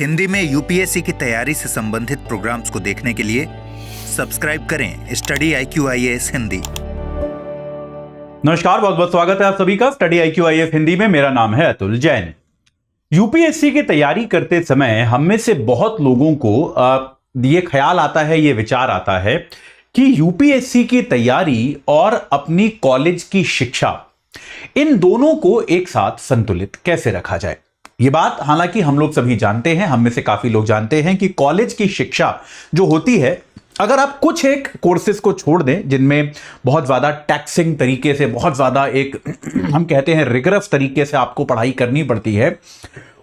हिंदी में यूपीएससी की तैयारी से संबंधित प्रोग्राम्स को देखने के लिए सब्सक्राइब करें स्टडी IQIAS हिंदी। नमस्कार, बहुत बहुत स्वागत है आप सभी का स्टडी IQIAS हिंदी में। मेरा नाम है अतुल जैन। यूपीएससी की तैयारी करते समय हम में से बहुत लोगों को ये ख्याल आता है, ये विचार आता है कि यूपीएससी की तैयारी और अपनी कॉलेज की शिक्षा, इन दोनों को एक साथ संतुलित कैसे रखा जाए। ये बात हालांकि हम लोग सभी जानते हैं, हम में से काफी लोग जानते हैं कि कॉलेज की शिक्षा जो होती है, अगर आप कुछ एक कोर्सेज को छोड़ दें जिनमें बहुत ज्यादा टैक्सिंग तरीके से, बहुत ज्यादा एक हम कहते हैं रिगरस तरीके से आपको पढ़ाई करनी पड़ती है,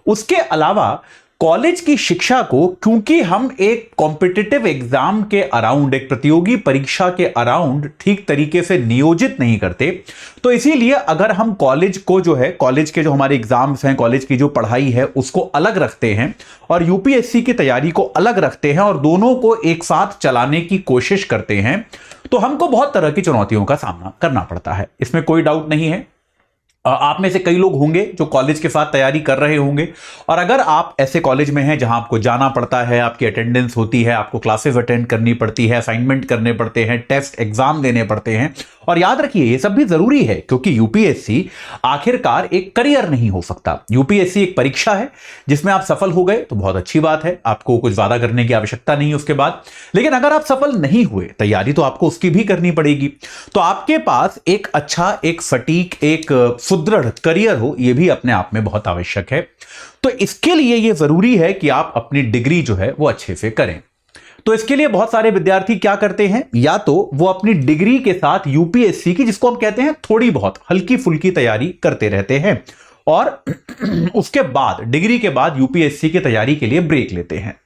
उसके अलावा कॉलेज की शिक्षा को, क्योंकि हम एक कॉम्पिटिटिव एग्जाम के अराउंड, एक प्रतियोगी परीक्षा के अराउंड ठीक तरीके से नियोजित नहीं करते, तो इसीलिए अगर हम कॉलेज को जो है, कॉलेज के जो हमारे एग्जाम्स हैं, कॉलेज की जो पढ़ाई है, उसको अलग रखते हैं और यूपीएससी की तैयारी को अलग रखते हैं और दोनों को एक साथ चलाने की कोशिश करते हैं, तो हमको बहुत तरह की चुनौतियों का सामना करना पड़ता है। इसमें कोई डाउट नहीं है। आप में से कई लोग होंगे जो कॉलेज के साथ तैयारी कर रहे होंगे, और अगर आप ऐसे कॉलेज में हैं जहां आपको जाना पड़ता है, आपकी अटेंडेंस होती है, आपको क्लासेस अटेंड करनी पड़ती है, असाइनमेंट करने पड़ते हैं, टेस्ट एग्जाम देने पड़ते हैं, और याद रखिए ये सब भी जरूरी है क्योंकि यूपीएससी आखिरकार एक करियर नहीं हो सकता। यूपीएससी एक परीक्षा है जिसमें आप सफल हो गए तो बहुत अच्छी बात है, आपको कुछ ज्यादा करने की आवश्यकता नहीं है उसके बाद। लेकिन अगर आप सफल नहीं हुए, तैयारी तो आपको उसकी भी करनी पड़ेगी, तो आपके पास एक अच्छा, एक सटीक, एक सुदृढ़ करियर हो, यह भी अपने आप में बहुत आवश्यक है। तो इसके लिए यह जरूरी है कि आप अपनी डिग्री जो है वो अच्छे से करें। तो इसके लिए बहुत सारे विद्यार्थी क्या करते हैं, या तो वो अपनी डिग्री के साथ यूपीएससी की, जिसको हम कहते हैं थोड़ी बहुत हल्की फुल्की तैयारी करते रहते हैं, और उसके बाद, डिग्री के बाद यूपीएससी की तैयारी के लिए ब्रेक लेते हैं।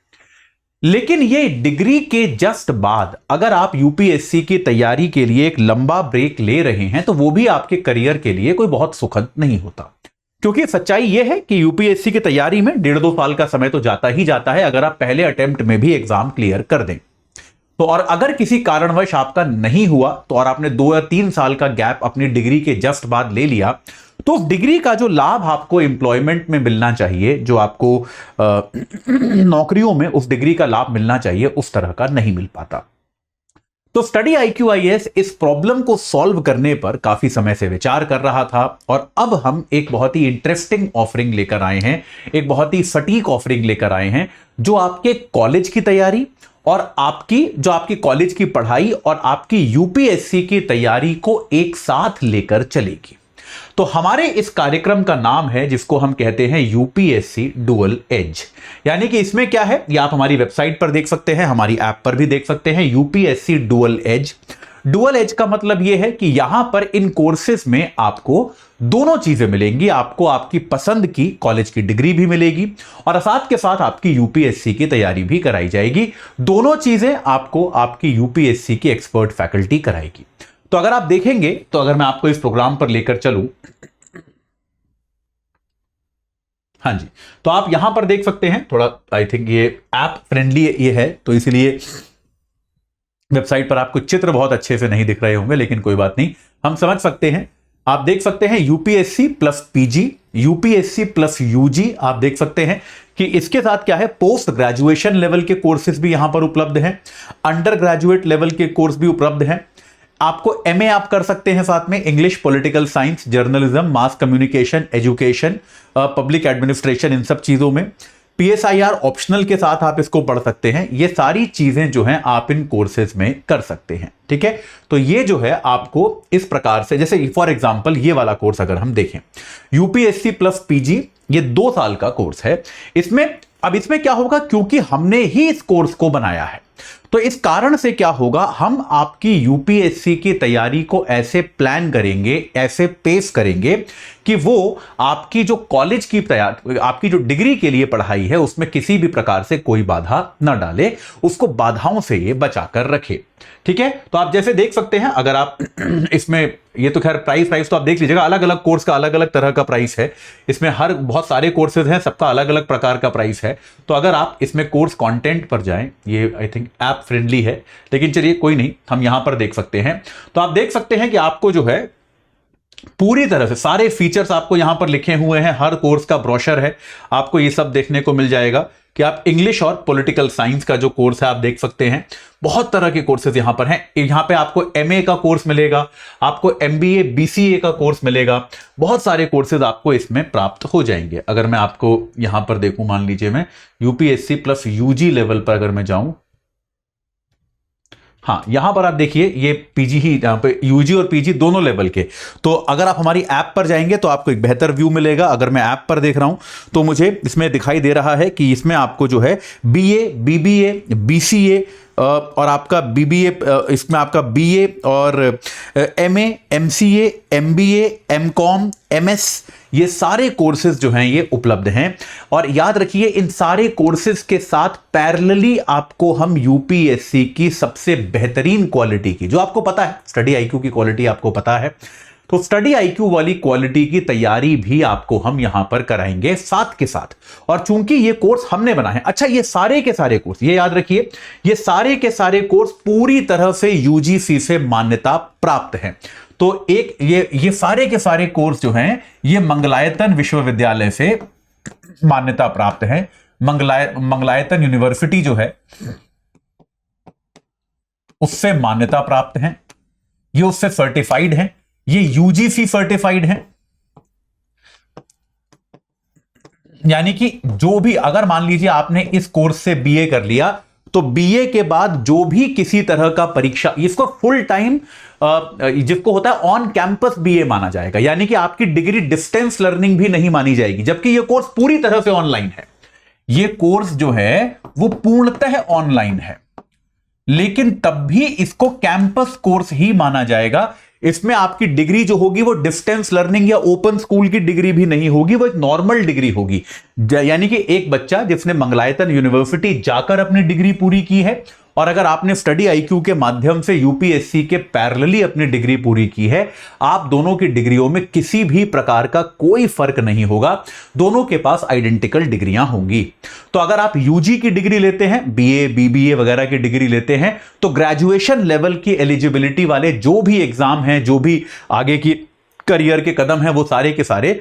लेकिन ये डिग्री के जस्ट बाद अगर आप यूपीएससी की तैयारी के लिए एक लंबा ब्रेक ले रहे हैं, तो वो भी आपके करियर के लिए कोई बहुत सुखद नहीं होता, क्योंकि सच्चाई यह है कि यूपीएससी की तैयारी में 1.5-2 साल का समय तो जाता ही जाता है अगर आप पहले अटेम्प्ट में भी एग्जाम क्लियर कर दें तो। और अगर किसी कारणवश आपका नहीं हुआ तो, और आपने 2 या 3 साल का गैप अपनी डिग्री के जस्ट बाद ले लिया, तो उस डिग्री का जो लाभ आपको एम्प्लॉयमेंट में मिलना चाहिए, जो आपको नौकरियों में उस डिग्री का लाभ मिलना चाहिए, उस तरह का नहीं मिल पाता। तो स्टडी IQIAS इस प्रॉब्लम को सॉल्व करने पर काफी समय से विचार कर रहा था, और अब हम एक बहुत ही इंटरेस्टिंग ऑफरिंग लेकर आए हैं, एक बहुत ही सटीक ऑफरिंग लेकर आए हैं, जो आपके कॉलेज की तैयारी और आपकी कॉलेज की पढ़ाई और आपकी यूपीएससी की तैयारी को एक साथ लेकर चलेगी। तो हमारे इस कार्यक्रम का नाम है, जिसको हम कहते हैं यूपीएससी डुअल एज। यानी कि इसमें क्या है, ये आप हमारी वेबसाइट पर देख सकते हैं, हमारी ऐप पर भी देख सकते हैं, UPSC dual age. Dual age का मतलब यह है कि यहां पर इन कोर्सेज में आपको दोनों चीजें मिलेंगी। आपको आपकी पसंद की कॉलेज की डिग्री भी मिलेगी और साथ के साथ आपकी यूपीएससी की तैयारी भी कराई जाएगी। दोनों चीजें आपको आपकी यूपीएससी की एक्सपर्ट फैकल्टी कराएगी। तो अगर आप देखेंगे, तो अगर मैं आपको इस प्रोग्राम पर लेकर चलूं, हाँ जी, तो आप यहां पर देख सकते हैं, थोड़ा आई थिंक ये ऐप फ्रेंडली ये है, तो इसलिए वेबसाइट पर आपको चित्र बहुत अच्छे से नहीं दिख रहे होंगे, लेकिन कोई बात नहीं, हम समझ सकते हैं। आप देख सकते हैं UPSC plus PG, UPSC plus UG. आप देख सकते हैं कि इसके साथ क्या है, पोस्ट ग्रेजुएशन लेवल के कोर्सेज भी यहां पर उपलब्ध हैं, अंडर ग्रेजुएट लेवल के कोर्स भी उपलब्ध हैं। आपको एमए आप कर सकते हैं साथ में, English, political science, journalism, mass communication, education, public administration, इन सब चीजों में। पीएसआईआर ऑप्शनल के साथ आप इसको पढ़ सकते हैं। ये सारी चीजें जो हैं आप इन कोर्सेज में कर सकते हैं, ठीक है। तो ये जो है आपको इस प्रकार से, जैसे फॉर एग्जांपल ये वाला कोर्स अगर हम देखें, यूपीएससी प्लस पीजी, ये 2 साल का कोर्स है। इसमें क्या होगा, क्योंकि हमने ही इस कोर्स को बनाया है, तो इस कारण से क्या होगा, हम आपकी यूपीएससी की तैयारी को ऐसे प्लान करेंगे, ऐसे पेश करेंगे कि वो आपकी जो कॉलेज की तैयारी, आपकी जो डिग्री के लिए पढ़ाई है, उसमें किसी भी प्रकार से कोई बाधा न डाले, उसको बाधाओं से ये बचाकर रखे, ठीक है। तो आप जैसे देख सकते हैं, अगर आप इसमें, ये तो खैर प्राइस तो आप देख लीजिएगा, अलग अलग कोर्स का अलग अलग तरह का प्राइस है। इसमें बहुत सारे कोर्सेज हैं, सबका अलग अलग प्रकार का प्राइस है। तो अगर आप इसमें कोर्स कंटेंट पर जाएं, ये आई थिंक ऐप फ्रेंडली है, लेकिन चलिए कोई नहीं, हम यहां पर देख सकते हैं। तो आप देख सकते हैं कि आपको जो है पूरी तरह से सारे फीचर्स आपको यहां पर लिखे हुए हैं, हर कोर्स का ब्रोशर है, आपको ये सब देखने को मिल जाएगा कि आप इंग्लिश और पॉलिटिकल साइंस का जो कोर्स है आप देख सकते हैं। बहुत तरह के कोर्सेज यहां पर हैं। यहां पे आपको एमए का कोर्स मिलेगा, आपको एमबीए बीसीए का कोर्स मिलेगा, बहुत सारे कोर्सेज आपको इसमें प्राप्त हो जाएंगे। अगर मैं आपको यहां पर देखूं, मान लीजिए मैं यूपीएससी प्लस यूजी लेवल पर अगर मैं जाऊं, हाँ यहां पर आप देखिए ये पीजी ही, यहां पे यूजी और पीजी दोनों लेवल के। तो अगर आप हमारी ऐप पर जाएंगे तो आपको एक बेहतर व्यू मिलेगा। अगर मैं ऐप पर देख रहा हूं तो मुझे इसमें दिखाई दे रहा है कि इसमें आपको जो है बीए, बीबीए, बीसीए और आपका बीबीए, इसमें आपका बीए और MA, MCA, MBA, MCom, MS, ये सारे कोर्सेज जो हैं ये उपलब्ध हैं। और याद रखिए इन सारे कोर्सेज के साथ पैरेलली आपको हम यूपीएससी की सबसे बेहतरीन क्वालिटी की, जो आपको पता है स्टडी आईक्यू की क्वालिटी आपको पता है, तो स्टडी आईक्यू वाली क्वालिटी की तैयारी भी आपको हम यहां पर कराएंगे साथ के साथ। और चूंकि ये कोर्स हमने बनाए हैं, अच्छा ये सारे के सारे कोर्स, ये याद रखिए ये सारे के सारे कोर्स पूरी तरह से यूजीसी से मान्यता प्राप्त हैं। तो एक ये सारे के सारे कोर्स जो हैं ये मंगलायतन विश्वविद्यालय से मान्यता प्राप्त हैं। मंगलायतन यूनिवर्सिटी जो है उससे मान्यता प्राप्त हैं, ये उससे सर्टिफाइड हैं, ये यूजीसी सर्टिफाइड हैं। यानी कि जो भी, अगर मान लीजिए आपने इस कोर्स से बीए कर लिया तो बीए के बाद जो भी किसी तरह का परीक्षा, इसको फुल टाइम जिसको होता है ऑन कैंपस बीए माना जाएगा। यानी कि आपकी डिग्री डिस्टेंस लर्निंग भी नहीं मानी जाएगी, जबकि यह कोर्स पूरी तरह से ऑनलाइन है। यह कोर्स जो है वो पूर्णतः ऑनलाइन है, लेकिन तब भी इसको कैंपस कोर्स ही माना जाएगा। इसमें आपकी डिग्री जो होगी वो डिस्टेंस लर्निंग या ओपन स्कूल की डिग्री भी नहीं होगी, वो एक नॉर्मल डिग्री होगी। यानी कि एक बच्चा जिसने मंगलायतन यूनिवर्सिटी जाकर अपनी डिग्री पूरी की है, और अगर आपने स्टडी आईक्यू के माध्यम से यूपीएससी के पैरेलली अपनी डिग्री पूरी की है, आप दोनों की डिग्रियों में किसी भी प्रकार का कोई फर्क नहीं होगा, दोनों के पास आइडेंटिकल डिग्रियां होंगी। तो अगर आप यूजी की डिग्री लेते हैं, बीए, बीबीए वगैरह की डिग्री लेते हैं, तो ग्रेजुएशन लेवल की एलिजिबिलिटी वाले जो भी एग्जाम हैं, जो भी आगे की करियर के कदम हैं, वो सारे के सारे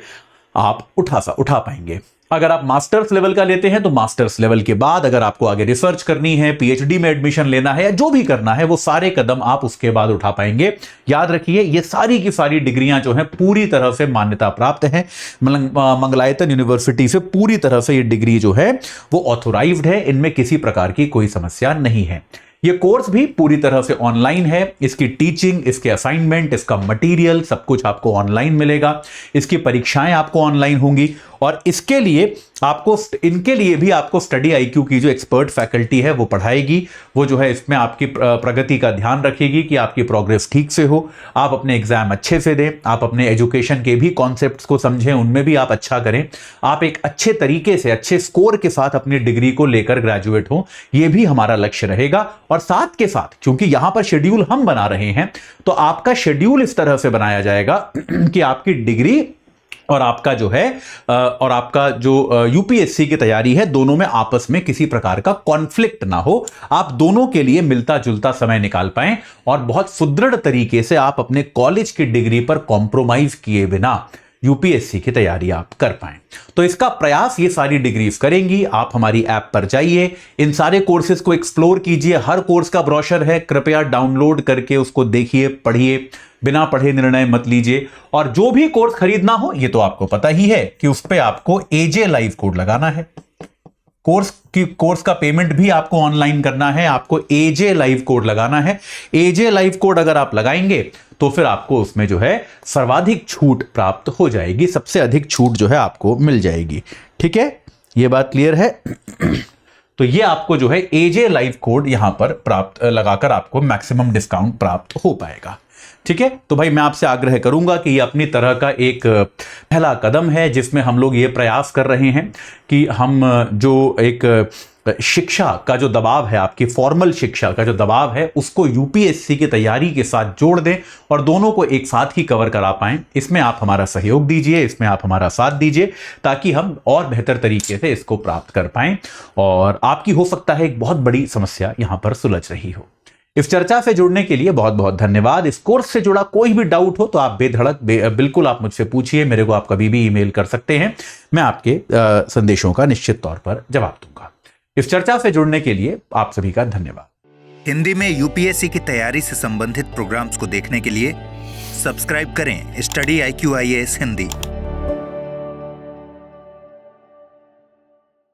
आप उठा पाएंगे। अगर आप मास्टर्स लेवल का लेते हैं तो मास्टर्स लेवल के बाद अगर आपको आगे रिसर्च करनी है, पीएचडी में एडमिशन लेना है या जो भी करना है, वो सारे कदम आप उसके बाद उठा पाएंगे। याद रखिए ये सारी की सारी डिग्रियां जो हैं पूरी तरह से मान्यता प्राप्त हैं। मंगलायतन यूनिवर्सिटी से पूरी तरह से ये डिग्री जो है वो ऑथोराइज्ड है, इनमें किसी प्रकार की कोई समस्या नहीं है। ये कोर्स भी पूरी तरह से ऑनलाइन है, इसकी टीचिंग, इसके असाइनमेंट, इसका मटेरियल सब कुछ आपको ऑनलाइन मिलेगा, इसकी परीक्षाएं आपको ऑनलाइन होंगी। और इसके लिए आपको, इनके लिए भी आपको स्टडी आईक्यू की जो एक्सपर्ट फैकल्टी है वो पढ़ाएगी, वो जो है इसमें आपकी प्रगति का ध्यान रखेगी कि आपकी प्रोग्रेस ठीक से हो, आप अपने एग्जाम अच्छे से दें, आप अपने एजुकेशन के भी कॉन्सेप्ट्स को समझें, उनमें भी आप अच्छा करें, आप एक अच्छे तरीके से अच्छे स्कोर के साथ अपनी डिग्री को लेकर ग्रेजुएट हो, ये भी हमारा लक्ष्य रहेगा। और साथ के साथ क्योंकि यहां पर शेड्यूल हम बना रहे हैं, तो आपका शेड्यूल इस तरह से बनाया जाएगा कि आपकी डिग्री और आपका जो है और आपका जो यूपीएससी की तैयारी है, दोनों में आपस में किसी प्रकार का कॉन्फ्लिक्ट ना हो, आप दोनों के लिए मिलता जुलता समय निकाल पाएं और बहुत सुदृढ़ तरीके से आप अपने कॉलेज की डिग्री पर कॉम्प्रोमाइज किए बिना यूपीएससी की तैयारी आप कर पाएं। तो इसका प्रयास ये सारी डिग्रीज करेंगी। आप हमारी ऐप पर जाइए, इन सारे कोर्सेज को एक्सप्लोर कीजिए, हर कोर्स का ब्रोशर है, कृपया डाउनलोड करके उसको देखिए, पढ़िए, बिना पढ़े निर्णय मत लीजिए। और जो भी कोर्स खरीदना हो, ये तो आपको पता ही है कि उस पर आपको एजे लाइव कोड लगाना है। कोर्स का पेमेंट भी आपको ऑनलाइन करना है, आपको एजे लाइव कोड लगाना है। एजे लाइव कोड अगर आप लगाएंगे तो फिर आपको उसमें जो है सर्वाधिक छूट प्राप्त हो जाएगी, सबसे अधिक छूट जो है आपको मिल जाएगी। ठीक है, ये बात क्लियर है? तो ये आपको जो है एजे लाइव कोड यहां पर प्राप्त लगाकर आपको मैक्सिमम डिस्काउंट प्राप्त हो पाएगा। ठीक है, तो भाई मैं आपसे आग्रह करूंगा कि ये अपनी तरह का एक पहला कदम है जिसमें हम लोग ये प्रयास कर रहे हैं कि हम जो एक शिक्षा का जो दबाव है, आपकी फॉर्मल शिक्षा का जो दबाव है, उसको यूपीएससी की तैयारी के साथ जोड़ दें और दोनों को एक साथ ही कवर करा पाएं। इसमें आप हमारा सहयोग दीजिए, इसमें आप हमारा साथ दीजिए, ताकि हम और बेहतर तरीके से इसको प्राप्त कर पाएं और आपकी हो सकता है एक बहुत बड़ी समस्या यहां पर सुलझ रही हो। इस चर्चा से जुड़ने के लिए बहुत बहुत धन्यवाद। इस कोर्स से जुड़ा कोई भी डाउट हो तो आप बेधड़क बिल्कुल आप मुझसे पूछिए। मेरे को आप कभी भी ईमेल कर सकते हैं, मैं आपके संदेशों का निश्चित तौर पर जवाब दूंगा। इस चर्चा से जुड़ने के लिए आप सभी का धन्यवाद। हिंदी में यूपीएससी की तैयारी से संबंधित प्रोग्राम्स को देखने के लिए सब्सक्राइब करें स्टडी IQ IAS हिंदी।